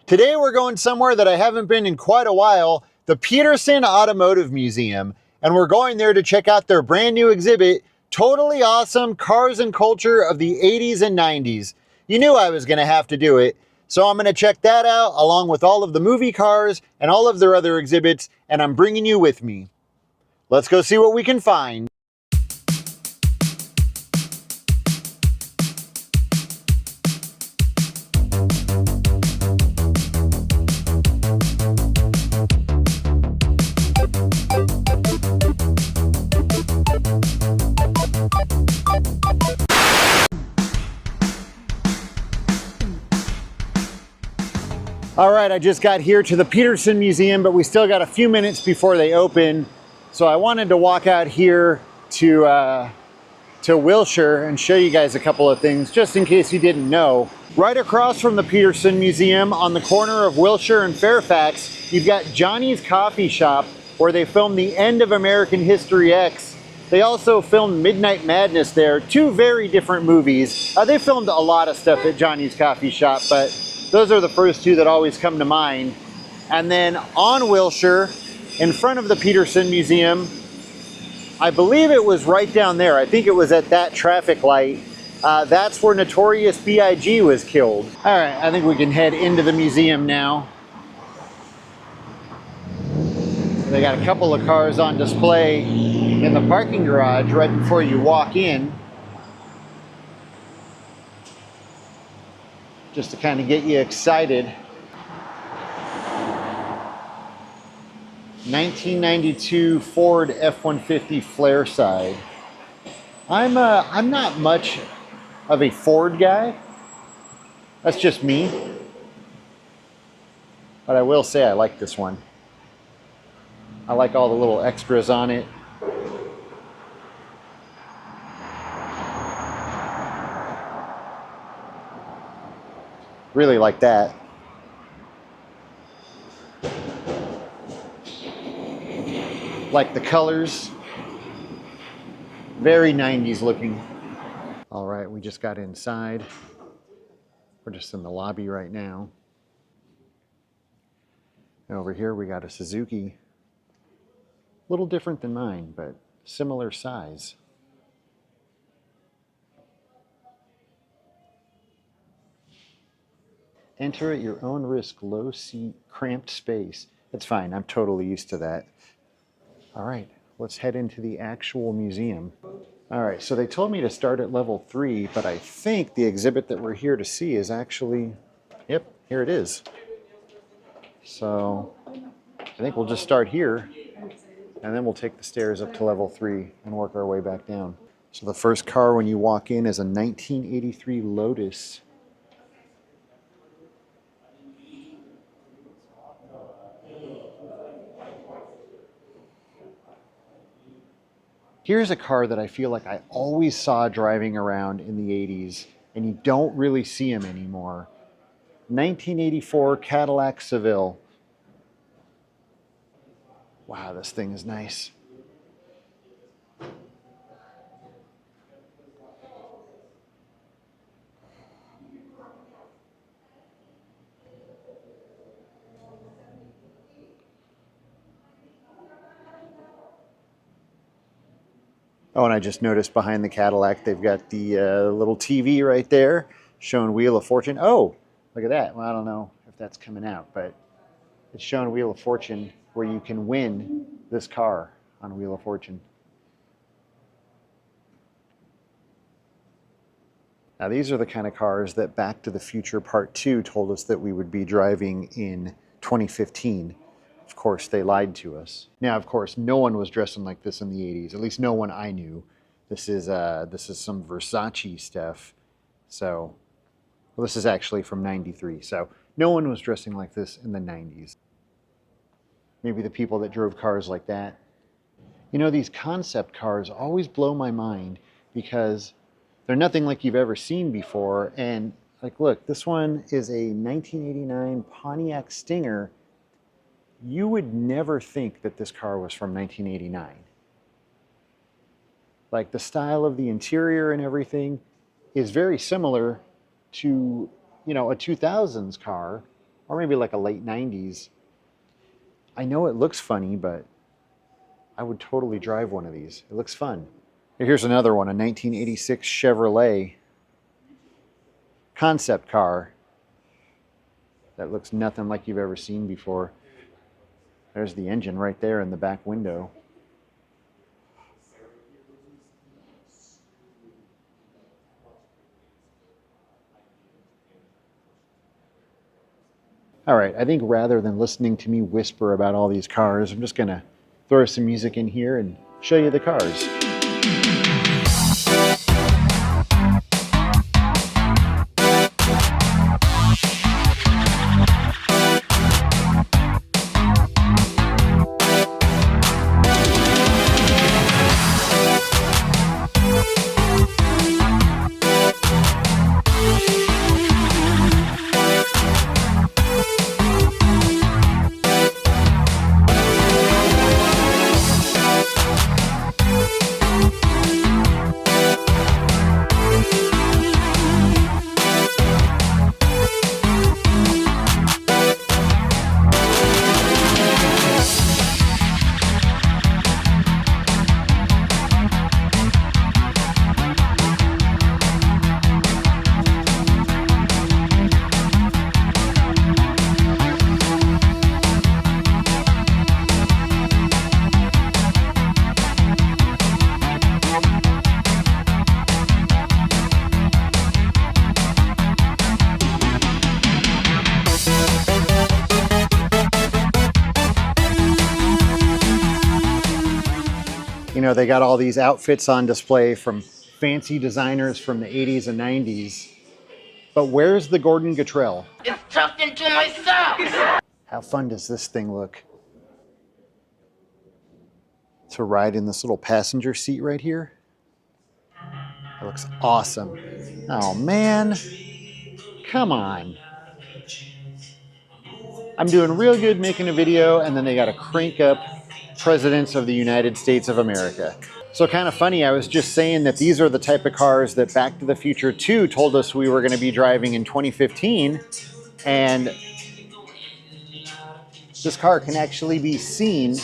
Today we're going somewhere that I haven't been in quite a while, the Peterson Automotive Museum, and we're going there to check out their brand new exhibit, Totally Awesome Cars and Culture of the 80s and 90s. You knew I was going to have to do it, so I'm going to check that out along with all of the movie cars and all of their other exhibits, and I'm bringing you with me. Let's go see what we can find. All right, I just got here to the Peterson Museum, but we still got a few minutes before they open. So I wanted to walk out here to Wilshire and show you guys a couple of things, just in case you didn't know. Right across from the Peterson Museum, on the corner of Wilshire and Fairfax, you've got Johnny's Coffee Shop, where they filmed the end of American History X. They also filmed Midnight Madness there, two very different movies. They filmed a lot of stuff at Johnny's Coffee Shop, but those are the first two that always come to mind. And then on Wilshire, in front of the Peterson Museum, I believe it was right down there. I think it was at that traffic light. That's where Notorious B.I.G. was killed. All right, I think we can head into the museum now. They got a couple of cars on display in the parking garage right before you walk in, just to kind of get you excited. 1992 Ford F-150 flare side. I'm not much of a Ford guy. That's just me. But I will say I like this one. I like all the little extras on it. Really like that. Like the colors. Very 90s looking. All right, we just got inside. We're just in the lobby right now. And over here we got a Suzuki. A little different than mine, but similar size. Enter at your own risk, low seat, cramped space. That's fine, I'm totally used to that. All right, let's head into the actual museum. All right, so they told me to start at level 3, but I think the exhibit that we're here to see is actually, yep, here it is. So I think we'll just start here, and then we'll take the stairs up to level 3 and work our way back down. So the first car when you walk in is a 1983 Lotus. Here's a car that I feel like I always saw driving around in the 80s, and you don't really see them anymore. 1984 Cadillac Seville. Wow, this thing is nice. Oh, and I just noticed behind the Cadillac, they've got the little TV right there showing Wheel of Fortune. Oh, look at that. Well, I don't know if that's coming out, but it's showing Wheel of Fortune where you can win this car on Wheel of Fortune. Now, these are the kind of cars that Back to the Future Part 2 told us that we would be driving in 2015. Of course, they lied to us. Now, of course, no one was dressing like this in the 80s. At least no one I knew. This is some Versace stuff. So, well, this is actually from '93. So, no one was dressing like this in the 90s. Maybe the people that drove cars like that. You know, these concept cars always blow my mind because they're nothing like you've ever seen before. And like, look, this one is a 1989 Pontiac Stinger. You would never think that this car was from 1989. Like, the style of the interior and everything is very similar to, you know, a 2000s car, or maybe like a late 90s. I know it looks funny, but I would totally drive one of these. It looks fun. Here's another one, a 1986 Chevrolet concept car that looks nothing like you've ever seen before. There's the engine right there in the back window. All right, I think rather than listening to me whisper about all these cars, I'm just gonna throw some music in here and show you the cars. You know, they got all these outfits on display from fancy designers from the 80s and 90s. But where's the Gordon Guttrell? It's tucked into my socks. How fun does this thing look? To ride in this little passenger seat right here. It looks awesome. Oh man, come on. I'm doing real good making a video and then they gotta crank up Presidents of the United States of America. So kind of funny, I was just saying that these are the type of cars that Back to the Future 2 told us we were gonna be driving in 2015, and this car can actually be seen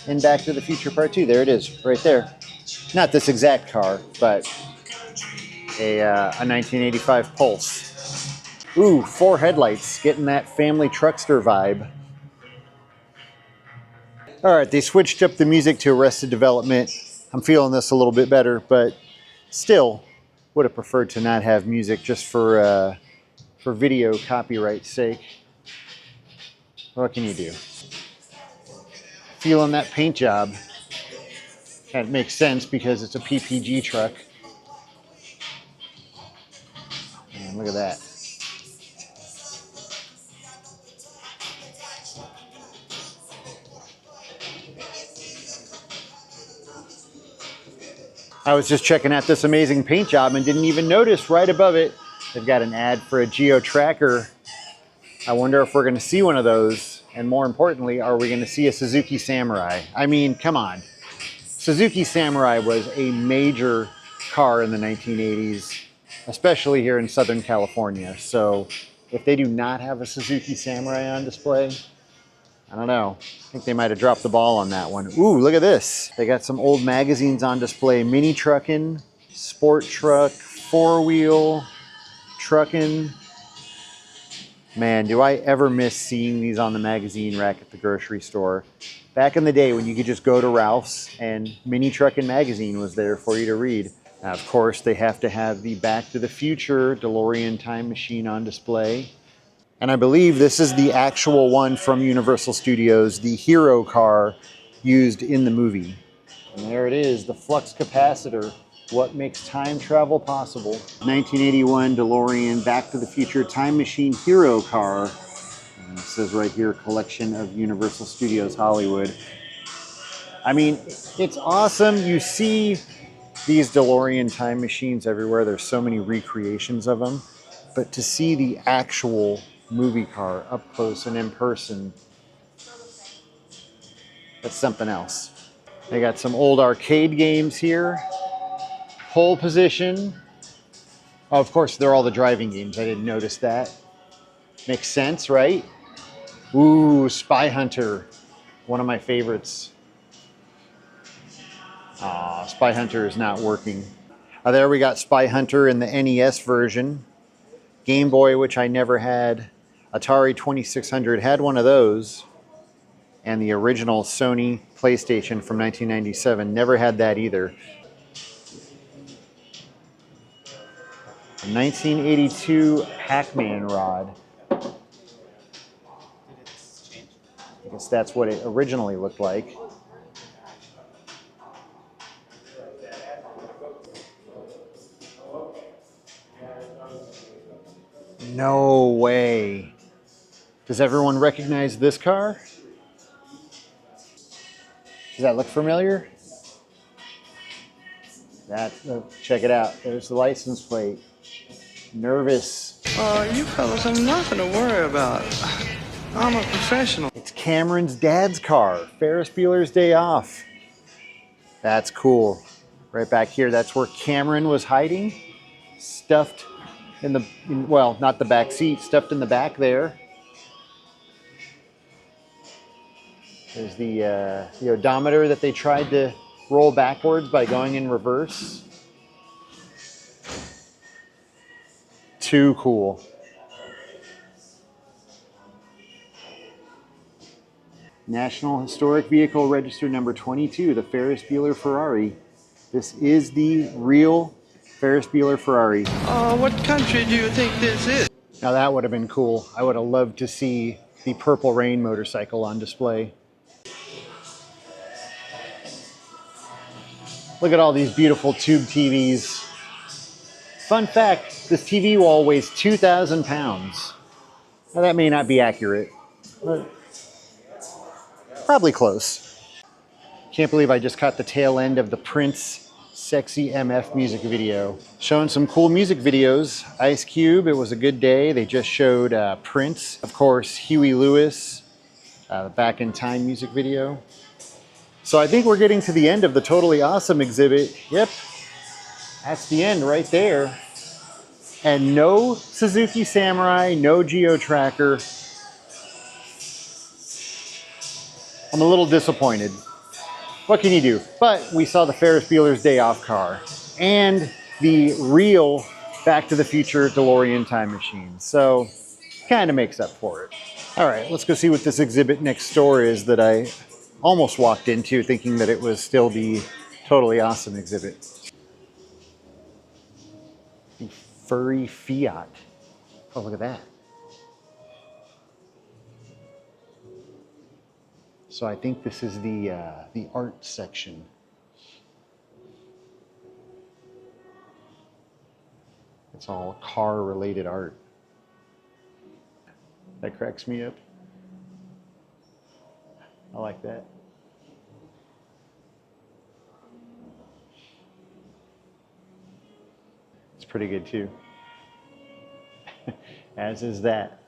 in Back to the Future Part 2. There it is, right there. Not this exact car, but a 1985 Pulse. Ooh, 4 headlights, getting that family truckster vibe. All right, they switched up the music to Arrested Development. I'm feeling this a little bit better, but still would have preferred to not have music just for video copyright's sake. What can you do? Feeling that paint job. That makes sense because it's a PPG truck. And look at that. I was just checking out this amazing paint job and didn't even notice right above it, they've got an ad for a Geo Tracker. I wonder if we're going to see one of those. And more importantly, are we going to see a Suzuki Samurai? I mean, come on. Suzuki Samurai was a major car in the 1980s, especially here in Southern California. So if they do not have a Suzuki Samurai on display, I don't know. I think they might have dropped the ball on that one. Ooh, look at this. They got some old magazines on display. Mini trucking, sport truck, 4-wheel, trucking. Man, do I ever miss seeing these on the magazine rack at the grocery store. Back in the day when you could just go to Ralph's and Mini Truckin' magazine was there for you to read. Now, of course, they have to have the Back to the Future DeLorean time machine on display. And I believe this is the actual one from Universal Studios, the hero car used in the movie. And there it is, the flux capacitor. What makes time travel possible? 1981 DeLorean Back to the Future Time Machine Hero car. And it says right here, collection of Universal Studios Hollywood. I mean, it's awesome. You see these DeLorean time machines everywhere. There's so many recreations of them. But to see the actual movie car up close and in person, that's something else. They got some old arcade games here. Pole position. Oh, of course, they're all the driving games. I didn't notice that. Makes sense, right? Ooh, Spy Hunter, one of my favorites. Spy Hunter is not working. There we got Spy Hunter in the NES version. Game Boy, which I never had. Atari 2600 had one of those. And the original Sony PlayStation from 1997, never had that either. A 1982 Pac-Man rod. I guess that's what it originally looked like. No way. Does everyone recognize this car? Does that look familiar? Check it out. There's the license plate. Nervous. You fellas have nothing to worry about. I'm a professional. It's Cameron's dad's car. Ferris Bueller's Day Off. That's cool. Right back here, that's where Cameron was hiding. Stuffed in the, well, not the back seat, stuffed in the back there. There's the odometer that they tried to roll backwards by going in reverse. Too cool. National Historic Vehicle Register number 22, the Ferris Bueller Ferrari. This is the real Ferris Bueller Ferrari. What country do you think this is? Now that would have been cool. I would have loved to see the Purple Rain motorcycle on display. Look at all these beautiful tube TVs. Fun fact, this TV wall weighs 2,000 pounds. Now that may not be accurate, but probably close. Can't believe I just caught the tail end of the Prince Sexy MF music video. Showing some cool music videos. Ice Cube, It Was a Good Day. They just showed Prince. Of course, Huey Lewis, the Back in Time music video. So I think we're getting to the end of the Totally Awesome exhibit. Yep, that's the end right there. And no Suzuki Samurai, no Geo Tracker. I'm a little disappointed. What can you do? But we saw the Ferris Bueller's Day Off car and the real Back to the Future DeLorean time machine. So kind of makes up for it. All right, let's go see what this exhibit next door is that I almost walked into thinking that it was still the Totally Awesome exhibit. The furry Fiat. Oh, look at that. So I think this is the art section. It's all car-related art. That cracks me up. I like that. It's pretty good too. As is that.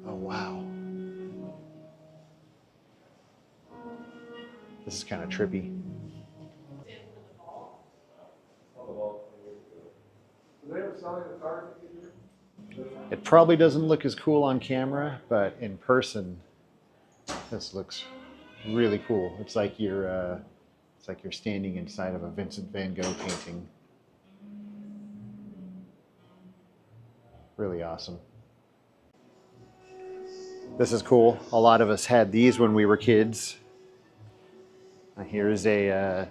Oh, wow. This is kind of trippy. It probably doesn't look as cool on camera, but in person, this looks really cool. It's like you're standing inside of a Vincent van Gogh painting. Really awesome. This is cool. A lot of us had these when we were kids. Here's a,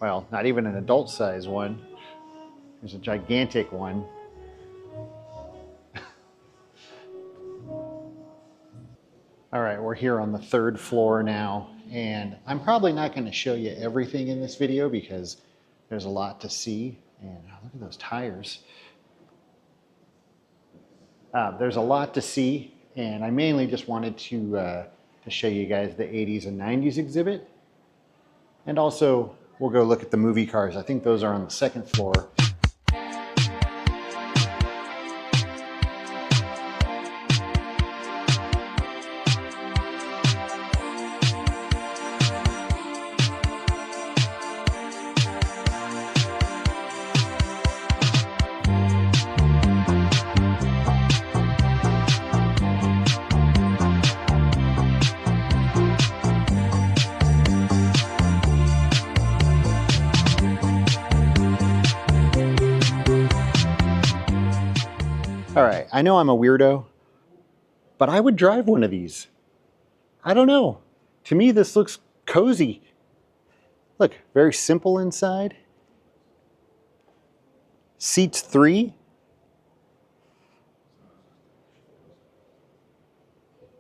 well, not even an adult size one. There's a gigantic one. All right, we're here on the 3rd floor now, and I'm probably not going to show you everything in this video because there's a lot to see. And look at those tires. There's a lot to see, and I mainly just wanted to show you guys the 80s and 90s exhibit. And also, we'll go look at the movie cars. I think those are on the 2nd floor. All right, I know I'm a weirdo, but I would drive one of these. I don't know. To me, this looks cozy. Look, very simple inside. Seats 3.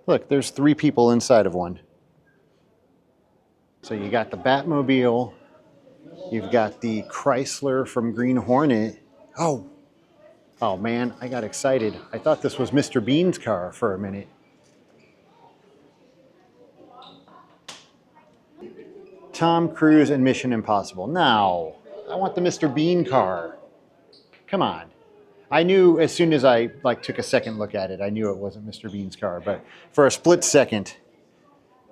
Look, there's 3 people inside of one. So you got the Batmobile. You've got the Chrysler from Green Hornet. Oh man, I got excited. I thought this was Mr. Bean's car for a minute. Tom Cruise and Mission Impossible. No, I want the Mr. Bean car. Come on. I knew as soon as I took a second look at it, I knew it wasn't Mr. Bean's car, but for a split second.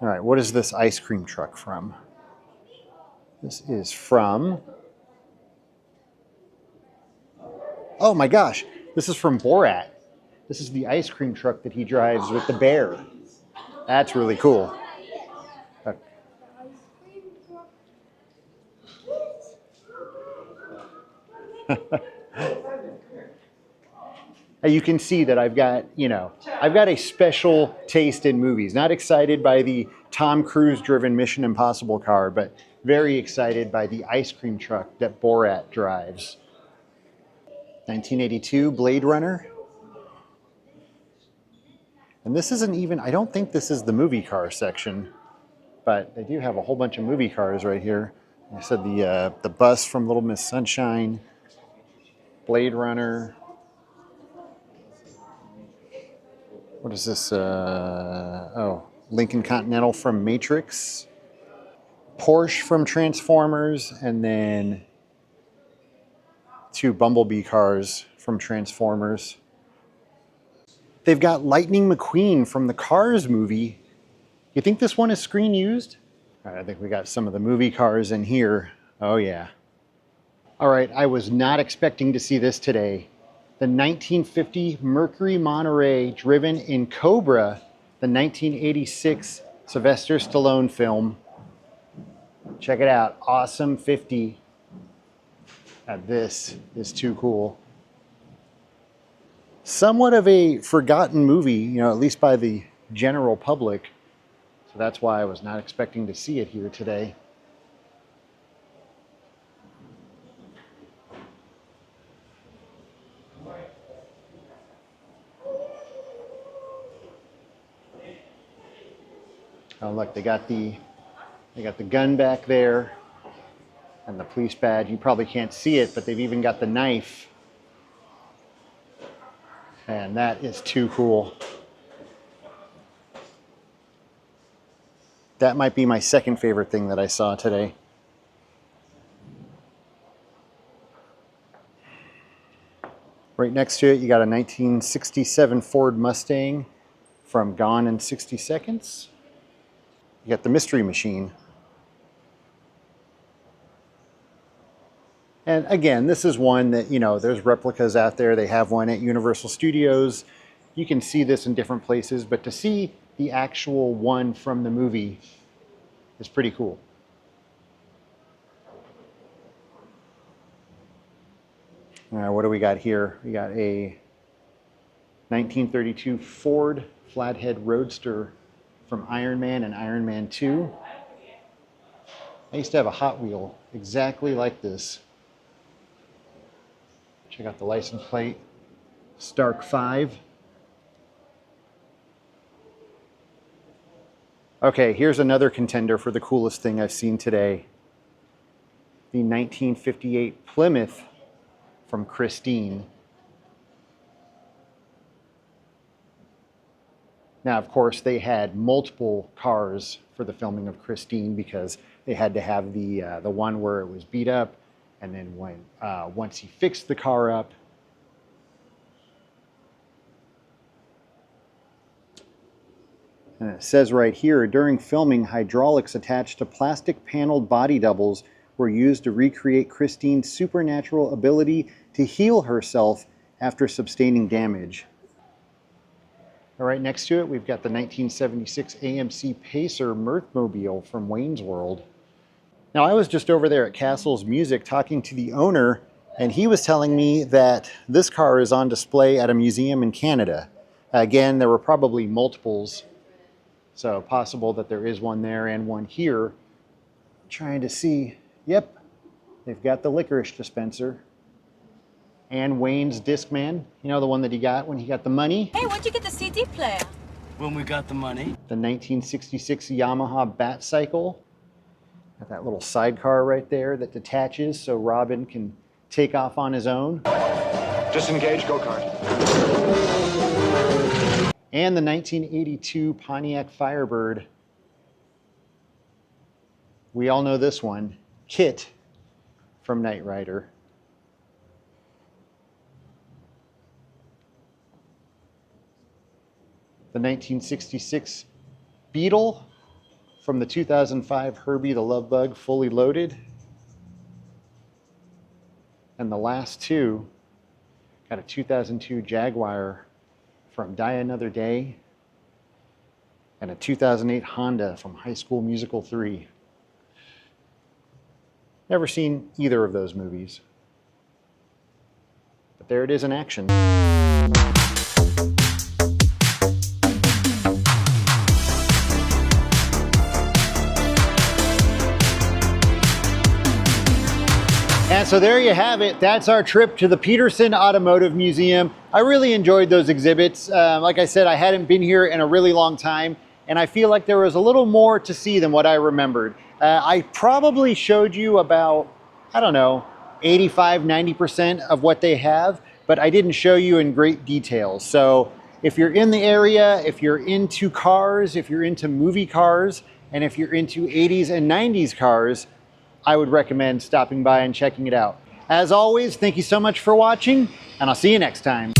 All right, what is this ice cream truck from? This is from, oh my gosh, this is from Borat. This is the ice cream truck that he drives with the bear. That's really cool. You can see that I've got a special taste in movies. Not excited by the Tom Cruise driven Mission Impossible car, but very excited by the ice cream truck that Borat drives. 1982 Blade Runner. And this isn't even, I don't think this is the movie car section, but they do have a whole bunch of movie cars right here. I said the bus from Little Miss Sunshine, Blade Runner. What is this? Lincoln Continental from Matrix. Porsche from Transformers, and then 2 Bumblebee cars from Transformers. They've got Lightning McQueen from the Cars movie. You think this one is screen used? All right, I think we got some of the movie cars in here. Oh yeah. All right, I was not expecting to see this today. The 1950 Mercury Monterey driven in Cobra, the 1986 Sylvester Stallone film. Check it out, Awesome 50. This is too cool. Somewhat of a forgotten movie, at least by the general public. So that's why I was not expecting to see it here today. Oh look, they got the gun back there and the police badge. You probably can't see it, but they've even got the knife. And that is too cool. That might be my second favorite thing that I saw today. Right next to it, you got a 1967 Ford Mustang from Gone in 60 Seconds. You got the Mystery Machine. And again, this is one that, there's replicas out there. They have one at Universal Studios. You can see this in different places, but to see the actual one from the movie is pretty cool. All right, what do we got here? We got a 1932 Ford Flathead Roadster from Iron Man and Iron Man 2. I used to have a Hot Wheel exactly like this. Check out the license plate. Stark 5. Okay, here's another contender for the coolest thing I've seen today. The 1958 Plymouth from Christine. Now, of course, they had multiple cars for the filming of Christine because they had to have the one where it was beat up, and then once he fixed the car up, and it says right here, during filming, hydraulics attached to plastic paneled body doubles were used to recreate Christine's supernatural ability to heal herself after sustaining damage. All right, next to it, we've got the 1976 AMC Pacer Mirthmobile from Wayne's World. Now, I was just over there at Castle's Music talking to the owner, And he was telling me that this car is on display at a museum in Canada. Again, there were probably multiples, so possible that there is one there and one here. Trying to see, yep, they've got the licorice dispenser and Wayne's Discman, you know, the one that he got when he got the money. Hey, where'd you get the CD player? When we got the money. The 1966 Yamaha Bat Cycle. Got that little sidecar right there that detaches so Robin can take off on his own. Disengage, go-kart. And the 1982 Pontiac Firebird. We all know this one, Kit from Knight Rider. The 1966 Beetle from the 2005 Herbie the Love Bug Fully Loaded. And the last two, got a 2002 Jaguar from Die Another Day and a 2008 Honda from High School Musical 3. Never seen either of those movies. But there it is in action. And so there you have it. That's our trip to the Peterson Automotive Museum. I really enjoyed those exhibits. Like I said, I hadn't been here in a really long time, and I feel like there was a little more to see than what I remembered. I probably showed you about, I don't know, 85, 90% of what they have, but I didn't show you in great detail. So if you're in the area, if you're into cars, if you're into movie cars, and if you're into 80s and 90s cars, I would recommend stopping by and checking it out. As always, thank you so much for watching, and I'll see you next time.